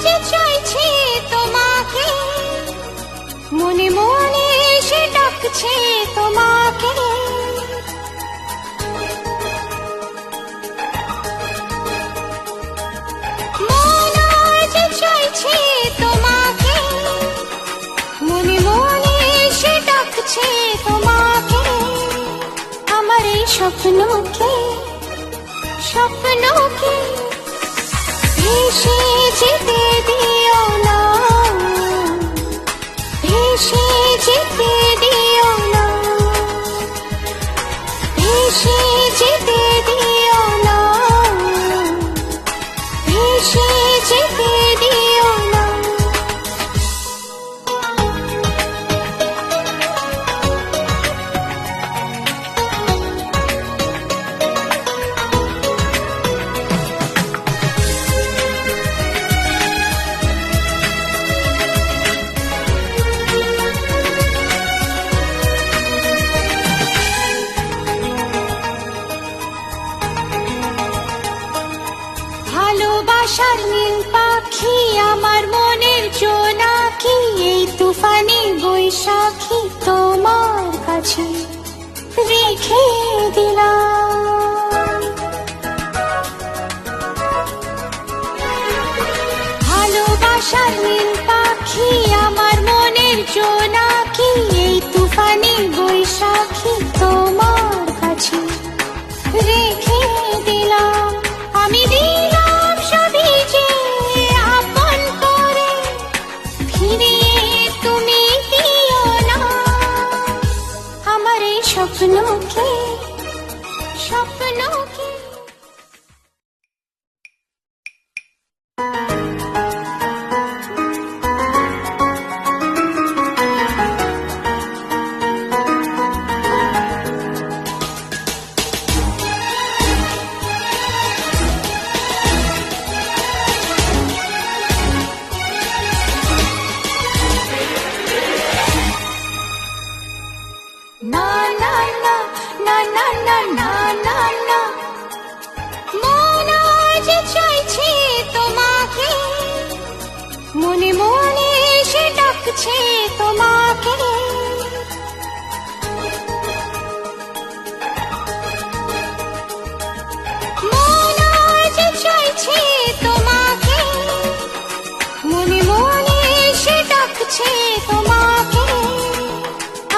যে চাইছে তোমাকে, মনে মনে সে ডাকছে তোমাকে। মন যে চাইছে তোমাকে, মনে মনে সে ডাকছে তোমাকে। আমার এই স্বপ্নকে ভেসে যেতে দিও না, ভেসে যেতে দিও না, ভেসে যেতে দিও না, ভেসে যেতে দিও না। ভালোবাসার নীল পাখি আমার মনের জোনাকি, এই তুফানি বৈশাখী তোমার কাছে রেখে দিলাম। ভালোবাসার নীল পাখি আমার মনের জোনাকি, এই তুফানি বৈশাখী তোমার কাছে রেখে দিলাম। আমি দিলাম সবই যে আপন করে, ফিরিয়ে তুমি দিও না আমার এই স্বপ্নকে। না না না না না না না না না, মন যে চাইছে তোমাকে, মনে মনে সে ডাকছে তোমাকে। মন যে চাইছে তোমাকে, মনে মনে সে ডাকছে তোমাকে।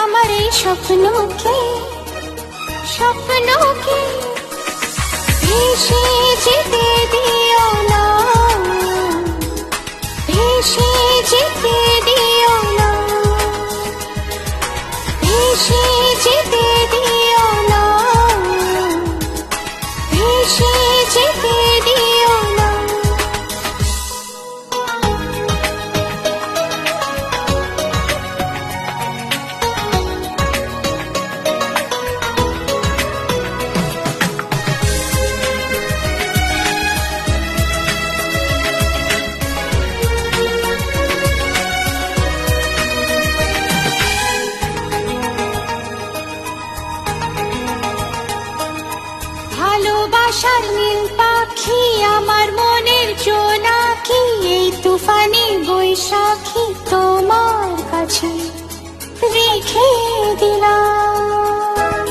আমার এই স্বপ্নকে ভেসে যেতে দিও না, ভেসে যেতে দিও না, ভেসে যেতে দিও না, ভেসে যেতে দিও না। ভালোবাসার নীল পাখি আমার মনের জোনাকি, এই তুফানি বৈশাখী তোমার কাছে রেখে দিলাম।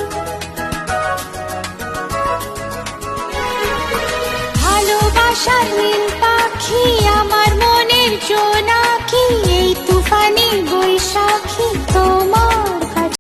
ভালোবাসার নীল পাখি আমার মনের জোনাকি, এই তুফানি